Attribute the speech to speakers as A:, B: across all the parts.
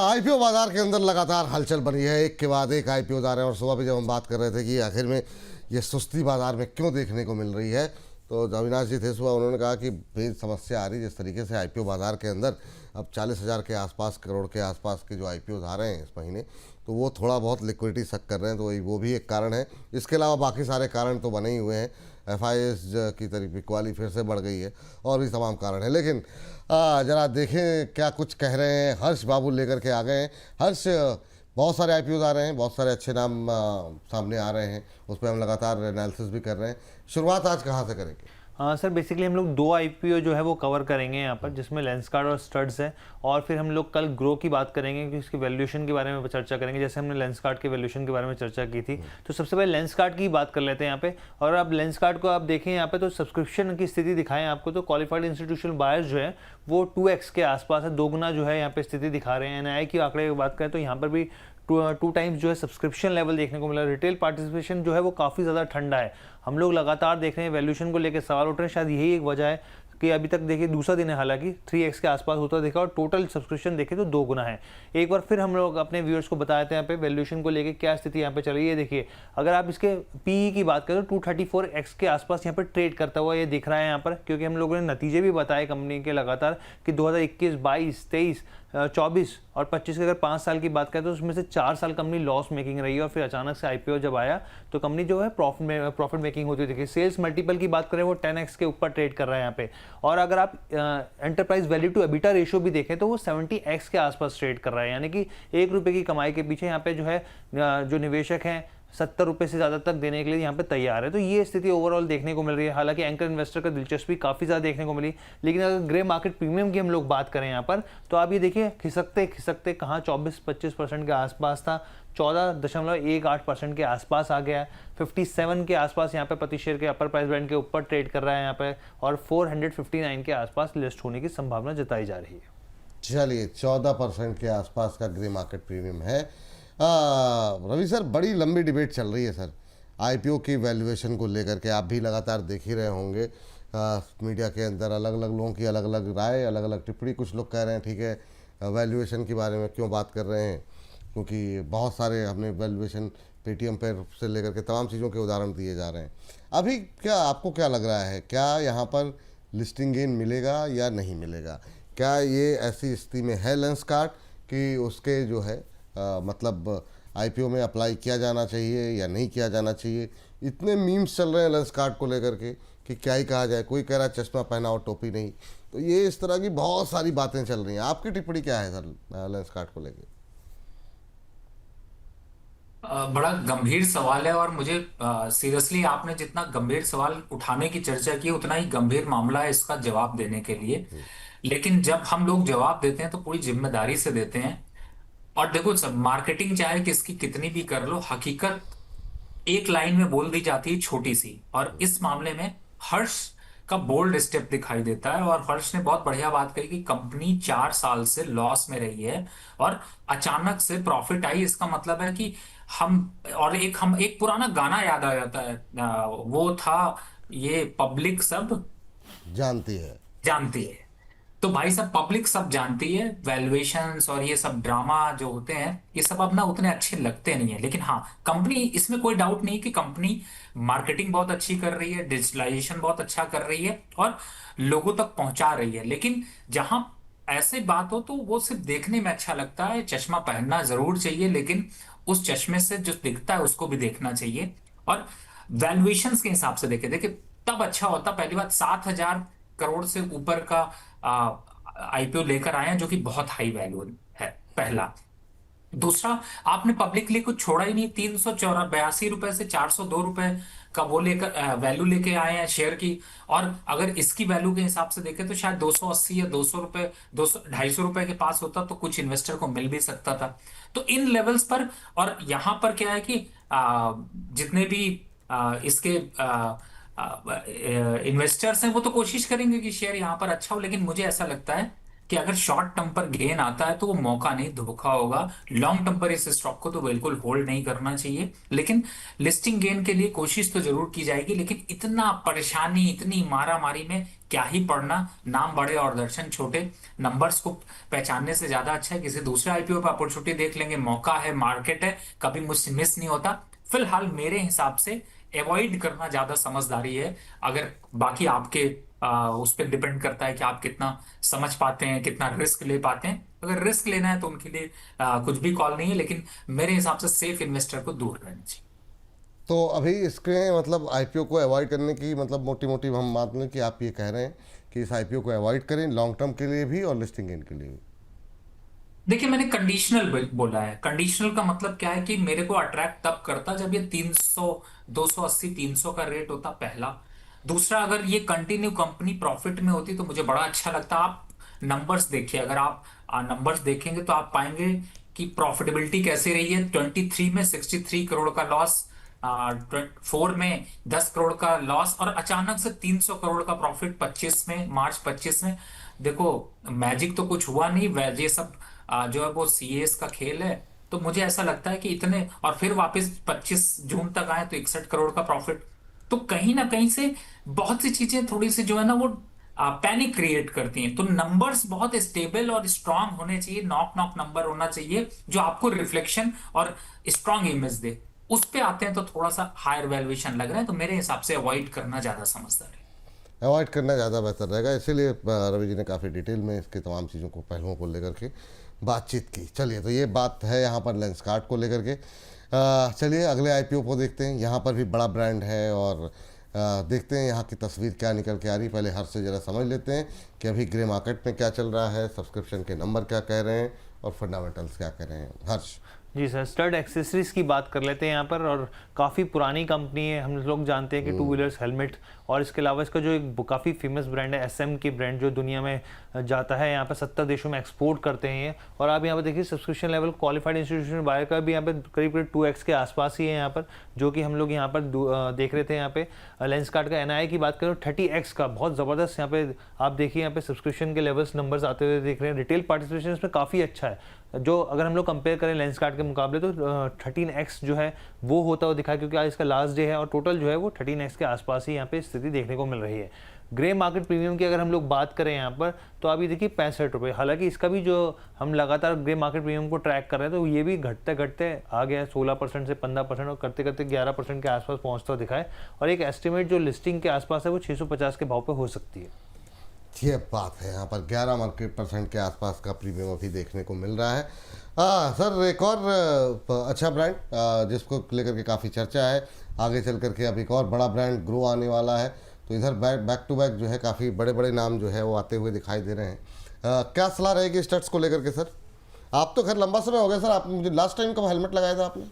A: IPO बाजार के अंदर लगातार हलचल बनी है, एक के बाद एक आईपीओ आ रहे हैं। और सुबह भी जब हम बात कर रहे थे कि आखिर में ये सुस्ती बाजार में क्यों देखने को मिल रही है, तो अविनाश जी थे सुबह, उन्होंने कहा कि भाई समस्या आ रही है जिस तरीके से आईपीओ बाजार के अंदर अब 40,000 के आसपास, करोड़ के आसपास के जो आईपीओ आ रहे हैं इस महीने, तो वो थोड़ा बहुत लिक्विडिटी सक कर रहे हैं, तो वो भी एक कारण है। इसके अलावा बाकी सारे कारण तो बने ही हुए हैं। एफआईएस की तरफ बिकवाली फिर से बढ़ गई है और भी तमाम कारण है। लेकिन जरा देखें क्या कुछ कह रहे हैं। हर्ष बाबू लेकर के आ गए हैं। हर्ष, बहुत सारे आईपीओ आ रहे हैं, बहुत सारे अच्छे नाम सामने आ रहे हैं, उस पर हम लगातार एनालिसिस भी कर रहे हैं। शुरुआत आज कहाँ से करेंगे?
B: हाँ सर, बेसिकली हम लोग 2 आईपीओ जो है वो कवर करेंगे यहाँ पर, जिसमें लेंसकार्ट और स्टड्स है। और फिर हम लोग कल ग्रो की बात करेंगे कि उसकी वैल्यूएशन के बारे में चर्चा करेंगे, जैसे हमने लेंसकार्ट के वैल्यूएशन के बारे में चर्चा की थी। तो सबसे पहले लेंसकार्ट की बात कर लेते हैं यहाँ पे। और अब लेंसकार्ट को आप देखें यहाँ पे, तो सब्सक्रिप्शन की स्थिति दिखाएं आपको, तो क्वालिफाइड इंस्टीट्यूशनल बायर्स जो है वो 2x के आसपास है, 2 गुना जो है यहाँ पे स्थिति दिखा रहे हैं। एनआई की आंकड़े की बात करें तो यहाँ पर भी 2 टाइम्स जो है सब्सक्रिप्शन लेवल देखने को मिला। रिटेल पार्टिसिपेशन जो है वो काफ़ी ज़्यादा ठंडा है। हम लोग लगातार देख रहे हैं वैल्यूएशन को लेकर सवाल उठ रहे हैं। शायद यही एक वजह है कि अभी तक देखिए दूसरा दिन है, हालांकि 3x के आसपास होता देखा, और टोटल सब्सक्रिप्शन देखें तो 2 गुना है। एक बार फिर हम लोग अपने व्यूअर्स को बताए थे यहाँ पे वैल्यूएशन को लेके क्या स्थिति यहाँ पे चल रही है। देखिए, अगर आप इसके पीई की बात करें तो 234x के आसपास यहाँ पर ट्रेड करता हुआ ये दिख रहा है यहाँ पर, क्योंकि हम लोगों ने नतीजे भी बताए कंपनी के लगातार कि 2021, 22, 23, 24 और 25 की अगर 5 साल की बात करें तो उसमें से 4 साल कंपनी लॉस मेकिंग रही है, और फिर अचानक से आईपीओ जब आया तो कंपनी जो है प्रॉफिट मेकिंग होती देखिए। सेल्स मल्टीपल की बात करें वो 10x के ऊपर ट्रेड कर रहा है यहाँ पे। और अगर आप enterprise value to EBITDA ratio भी देखें तो वो 70x के आसपास ट्रेड कर रहा है, यानी कि 1 रुपये की कमाई के पीछे यहाँ पे जो है जो निवेशक हैं 70 रुपये से ज़्यादा तक देने के लिए यहाँ पे तैयार है। तो ये स्थिति ओवरऑल देखने को मिल रही है। हालांकि एंकर इन्वेस्टर का दिलचस्पी काफ़ी ज़्यादा देखने को मिली, लेकिन अगर ग्रे मार्केट प्रीमियम की हम लोग बात करें यहाँ पर, तो आप ये देखिए खिसकते खिसकते कहाँ 24-25% के आसपास था, 14.18% के आसपास आ गया है। 57 के आसपास यहाँ पे प्रति शेयर के अपर प्राइस बैंड के ऊपर ट्रेड कर रहा है यहाँ पे, और 459 के आसपास लिस्ट होने की संभावना जताई जा रही है।
A: चलिए, 14% के आसपास का ग्रे मार्केट प्रीमियम है। रवि सर, बड़ी लंबी डिबेट चल रही है सर आईपीओ की वैल्यूएशन को लेकर के। आप भी लगातार देख ही रहे होंगे, मीडिया के अंदर अलग अलग लोगों की अलग अलग राय, अलग अलग टिप्पणी। कुछ लोग कह रहे हैं ठीक है, वैल्यूएशन के बारे में क्यों बात कर रहे हैं, क्योंकि बहुत सारे हमने वैल्यूएशन पेटीएम पर से लेकर के तमाम चीज़ों के उदाहरण दिए जा रहे हैं। अभी क्या आपको क्या लग रहा है, क्या यहाँ पर लिस्टिंग गेन मिलेगा या नहीं मिलेगा? क्या ये ऐसी स्थिति में है लेंसकार्ट कि उसके जो है मतलब आईपीओ में अप्लाई किया जाना चाहिए या नहीं किया जाना चाहिए? इतने मीम्स चल रहे हैं लेंसकार्ट को लेकर के कि क्या ही कहा जाए। कोई कह रहा है चश्मा पहना और टोपी नहीं, तो ये इस तरह की बहुत सारी बातें चल रही हैं। आपकी टिप्पणी क्या है सर लेंसकार्ट को लेकर?
C: बड़ा गंभीर सवाल है, और मुझे सीरियसली आपने जितना गंभीर सवाल उठाने की चर्चा की उतना ही गंभीर मामला है इसका जवाब देने के लिए। लेकिन जब हम लोग जवाब देते हैं तो पूरी जिम्मेदारी से देते हैं। और देखो सब, मार्केटिंग चाहे किसकी कितनी भी कर लो, हकीकत एक लाइन में बोल दी जाती है, छोटी सी। और इस मामले में हर्ष का बोल्ड स्टेप दिखाई देता है, और हर्ष ने बहुत बढ़िया बात कही कि कंपनी 4 साल से लॉस में रही है और अचानक से प्रॉफिट आई। इसका मतलब है कि हम एक पुराना गाना याद आ जाता है, वो था, ये पब्लिक सब
A: जानती है।
C: तो भाई सब पब्लिक सब जानती है। वैल्यूएशंस और ये सब ड्रामा जो होते हैं, ये सब अब ना उतने अच्छे लगते नहीं है। लेकिन हाँ, कंपनी, इसमें कोई डाउट नहीं कि कंपनी मार्केटिंग बहुत अच्छी कर रही है, डिजिटलाइजेशन बहुत अच्छा कर रही है और लोगों तक पहुंचा रही है। लेकिन जहां ऐसे बात हो तो वो सिर्फ देखने में अच्छा लगता है। चश्मा पहनना जरूर चाहिए, लेकिन उस चश्मे से जो दिखता है उसको भी देखना चाहिए। और वैल्यूएशंस के हिसाब से देखे देखे तब अच्छा होता। पहली बात, 7,000 करोड़ से ऊपर का आईपीओ लेकर आए हैं, जो कि बहुत हाई वैल्यू है, पहला। दूसरा, आपने पब्लिकली कुछ छोड़ा ही नहीं। 382 रुपए से 402 रुपए का वो लेकर वैल्यू लेके आए हैं शेयर की। और अगर इसकी वैल्यू के हिसाब से देखें तो शायद 280 या 200 रुपए, 200-250 रुपए के पास होता तो कुछ इन्वेस्टर को मिल भी सकता था। तो इन लेवल्स पर, और यहां पर क्या है कि जितने भी इसके इन्वेस्टर्स हैं वो तो कोशिश करेंगे कि शेयर यहां पर अच्छा हो। लेकिन मुझे ऐसा लगता है कि अगर शॉर्ट टर्म पर गेन आता है तो वो मौका नहीं, धोखा होगा। लॉन्ग टर्म पर इस स्टॉक को तो बिल्कुल होल्ड नहीं करना चाहिए, लेकिन लिस्टिंग गेन के लिए कोशिश तो जरूर की जाएगी। लेकिन इतना परेशानी, इतनी मारा मारी में क्या ही पढ़ना, नाम बड़े और दर्शन छोटे। नंबर्स को पहचानने से ज्यादा अच्छा है किसी दूसरे आईपीओ पर अपॉर्चुनिटी देख लेंगे, मौका है, मार्केट है, कभी मुझसे मिस नहीं होता। फिलहाल मेरे हिसाब से अवॉइड करना ज्यादा समझदारी है। अगर बाकी आपके उस पर डिपेंड करता है कि आप कितना समझ पाते हैं, कितना रिस्क ले पाते हैं। अगर रिस्क लेना है तो उनके लिए कुछ भी कॉल नहीं है, लेकिन मेरे हिसाब से सेफ इन्वेस्टर को दूर रहना चाहिए।
A: तो अभी इसके मतलब आईपीओ को अवॉइड करने की मतलब मोटी मोटी हम मान लें कि आप ये कह रहे हैं कि इस आईपीओ को अवॉइड करें लॉन्ग टर्म के लिए भी और लिस्टिंग गेन के लिए भी।
C: देखिए, मैंने कंडीशनल बोला है। कंडीशनल का मतलब क्या है कि मेरे को अट्रैक्ट तब करता जब ये 300, 280, 300 का रेट होता, पहला। दूसरा, अगर ये कंटिन्यू कंपनी प्रॉफिट में होती तो मुझे बड़ा अच्छा लगता। आप नंबर्स देखिए, अगर आप नंबर्स देखेंगे तो आप पाएंगे कि प्रॉफिटेबिलिटी कैसे रही है। 23 में 63 करोड़ का लॉस, 4 में 10 करोड़ का लॉस, और अचानक से 300 करोड़ का प्रॉफिट 25 में, मार्च 25 में। देखो, मैजिक तो कुछ हुआ नहीं, ये सब जो है वो सीएस का खेल है। तो मुझे ऐसा लगता है कि इतने, और फिर वापस 25 जून तक आए तो 61 करोड़ का प्रॉफिट। तो कहीं ना कहीं से बहुत सी चीजें थोड़ी सी जो है ना वो पैनिक क्रिएट करती हैं। तो नंबर्स बहुत स्टेबल और स्ट्रांग होने चाहिए, नॉक नॉक नंबर होना चाहिए जो आपको रिफ्लेक्शन और स्ट्रांग इमेज दे। उस पे आते हैं तो थोड़ा सा हायर वैल्यूएशन लग रहा है, तो मेरे हिसाब से अवॉइड करना ज्यादा समझदार है।
A: अवॉइड करना ज़्यादा बेहतर रहेगा, इसीलिए रवि जी ने काफ़ी डिटेल में इसके तमाम चीज़ों को, पहलुओं को लेकर के बातचीत की। चलिए, तो ये बात है यहाँ पर लेंसकार्ट को लेकर के। चलिए अगले आईपीओ को देखते हैं। यहाँ पर भी बड़ा ब्रांड है और देखते हैं यहाँ की तस्वीर क्या निकल के आ रही। पहले हर्ष से ज़रा समझ लेते हैं कि अभी ग्रे मार्केट में क्या चल रहा है, सब्सक्रिप्शन के नंबर क्या कह रहे हैं और फंडामेंटल्स क्या कह रहे हैं। हर्ष।
B: जी सर, स्टड एक्सेसरीज की बात कर लेते हैं यहाँ पर। और काफ़ी पुरानी कंपनी है, हम लोग जानते हैं कि टू व्हीलर्स, हेलमेट, और इसके अलावा इसका जो एक काफ़ी फेमस ब्रांड है एसएम की ब्रांड, जो दुनिया में जाता है। यहाँ पर 70 देशों में एक्सपोर्ट करते हैं ये। और आप यहाँ पर देखिए subscription level qualified institution buyer का भी यहाँ पर करीब करीब 2x के आसपास ही है यहाँ पर, जो कि हम लोग यहाँ पर देख रहे थे। यहाँ पे लेंसकार्ट का एनआई की बात करें 30x का, बहुत ज़बरदस्त यहाँ पे आप देखिए, यहाँ पे सब्सक्रिप्शन के लेवल्स नंबर्स आते हुए देख रहे हैं। रिटेल पार्टिसिपेशन इसमें काफ़ी अच्छा है, जो अगर हम लोग कंपेयर करें लेंसकार्ट के मुकाबले तो 13x जो है वो होता हुआ दिखा है, क्योंकि आज इसका लास्ट डे है और टोटल जो है वो 13x के आसपास ही यहाँ पे स्थिति देखने को मिल रही है। ग्रे मार्केट प्रीमियम की अगर हम लोग बात करें यहाँ पर, तो अभी देखिए 65 रुपये। हालांकि इसका भी जो हम लगातार ग्रे मार्केट प्रीमियम को ट्रैक कर रहे हैं तो ये भी घटते घटते आ गया है 16% से 15% और करते करते 11% के आसपास पहुँचता दिखा है। और एक एस्टिमेट जो लिस्टिंग के आसपास है वो 650 के भाव पर हो सकती है।
A: ये बात है, यहाँ पर 11% के आसपास का प्रीमियम अभी देखने को मिल रहा है। सर, एक और अच्छा ब्रांड जिसको लेकर के काफ़ी चर्चा है, आगे चल करके अब एक और बड़ा ब्रांड ग्रो आने वाला है, तो इधर बैक टू बैक जो है काफ़ी बड़े बड़े नाम जो है वो आते हुए दिखाई दे रहे हैं। क्या सलाह रहेगी स्टड्स को लेकर के सर? आप तो खैर लंबा समय हो गया सर, आप मुझे लास्ट टाइम कब हेलमेट लगाया था आपने?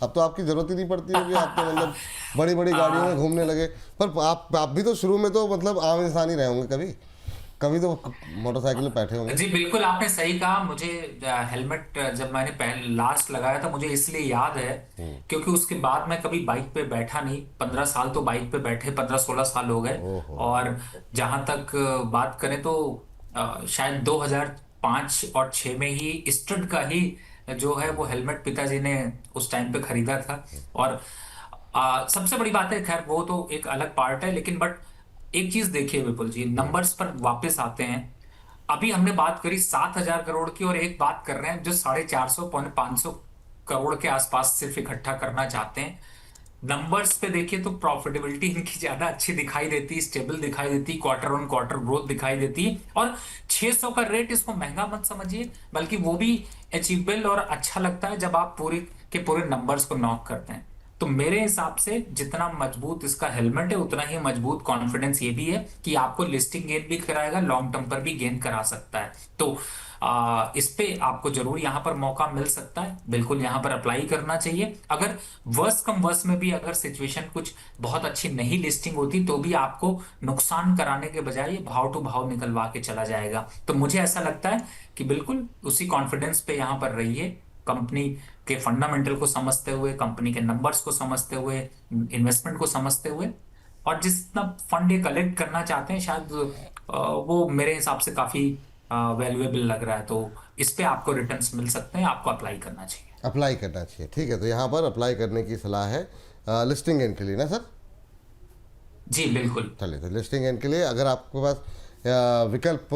A: अब तो आपकी ज़रूरत ही नहीं पड़ती होगी, आप तो मतलब बड़ी बड़ी गाड़ियों में घूमने लगे। पर आप भी तो शुरू में तो मतलब आम इंसान ही रहे होंगे, कभी कभी तो मोटरसाइकिल में बैठे होंगे।
C: जी बिल्कुल, आपने सही कहा। मुझे हेलमेट जब मैंने पहले लास्ट लगाया था, मुझे इसलिए याद है क्योंकि उसके बाद मैं कभी बाइक पे बैठा नहीं। 15 साल तो बाइक पे बैठे, 15-16 साल हो गए। और जहां तक बात करें तो शायद 2005 और 6 में ही स्टड का ही जो है वो हेलमेट पिताजी ने उस टाइम पे खरीदा था। और सबसे बड़ी बात है, खैर वो तो एक अलग पार्ट है, लेकिन बट एक चीज देखिए विपुल जी, नंबर्स पर वापस आते हैं। अभी हमने बात करी 7,000 करोड़ की, और एक बात कर रहे हैं जो 450, 500 करोड़ के आसपास सिर्फ इकट्ठा करना चाहते हैं। नंबर्स पे देखिए तो प्रॉफिटेबिलिटी इनकी ज्यादा अच्छी दिखाई देती, स्टेबल दिखाई देती, क्वार्टर ऑन क्वार्टर ग्रोथ दिखाई देती है। और 600 का रेट, इसको महंगा मत समझिए, बल्कि वो भी अचीवेबल और अच्छा लगता है जब आप पूरे के पूरे नंबर्स को नॉक करते हैं। तो मेरे हिसाब से जितना मजबूत इसका हेलमेट है, उतना ही मजबूत कॉन्फिडेंस ये भी है कि आपको लिस्टिंग गेन भी कराएगा, लॉन्ग टर्म पर भी गेन करा सकता है। तो इस पे आपको जरूर यहाँ पर मौका मिल सकता है, बिल्कुल यहाँ पर अप्लाई करना चाहिए। अगर वर्स्ट कम वर्स्ट में भी अगर सिचुएशन कुछ बहुत अच्छी नहीं लिस्टिंग होती, तो भी आपको नुकसान कराने के बजाय भाव टू भाव निकलवा के चला जाएगा। तो मुझे ऐसा लगता है कि बिल्कुल उसी कॉन्फिडेंस पे यहाँ पर रहिए, कंपनी के फंडामेंटल को समझते हुए, कंपनी के नंबर्स को समझते हुए, इन्वेस्टमेंट को समझते हुए, और जितना फंड ये कलेक्ट करना चाहते हैं, शायद वो मेरे हिसाब से काफी वैल्यूएबल लग रहा है, तो इस पे आपको रिटर्न्स मिल सकते हैं, आपको अप्लाई करना चाहिए।
A: अप्लाई करना चाहिए, ठीक है। तो यहाँ पर अप्लाई करने की सलाह है लिस्टिंग एंड के लिए ना सर?
C: जी बिल्कुल।
A: चलिए, तो लिस्टिंग एंड के लिए अगर आपके पास विकल्प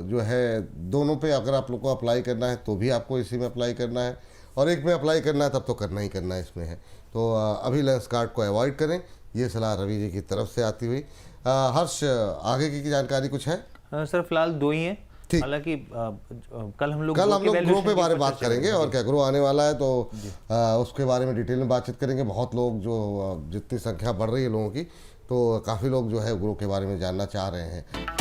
A: जो है दोनों पे अगर आप लोग को अप्लाई करना है तो भी आपको इसी में अप्लाई करना है, और एक में अप्लाई करना है तब तो करना ही करना है इसमें है। तो अभी लेंस कार्ड को अवॉइड करें, ये सलाह रवि जी की तरफ से आती हुई। हर्ष, आगे की जानकारी कुछ है?
B: सर फिलहाल 2 ही हैं।
A: ठीक।
B: हालांकि कल हम लोग
A: कल हम लोग ग्रो
B: valuation
A: पे
B: के
A: बारे
B: ऊपर
A: बात
B: चर्चा
A: करेंगे,
B: करेंगे।
A: और क्या ग्रो आने वाला है तो उसके बारे में डिटेल में बातचीत करेंगे। बहुत लोग जो जितनी संख्या बढ़ रही है लोगों की, तो काफ़ी लोग जो है ग्रो के बारे में जानना चाह रहे हैं।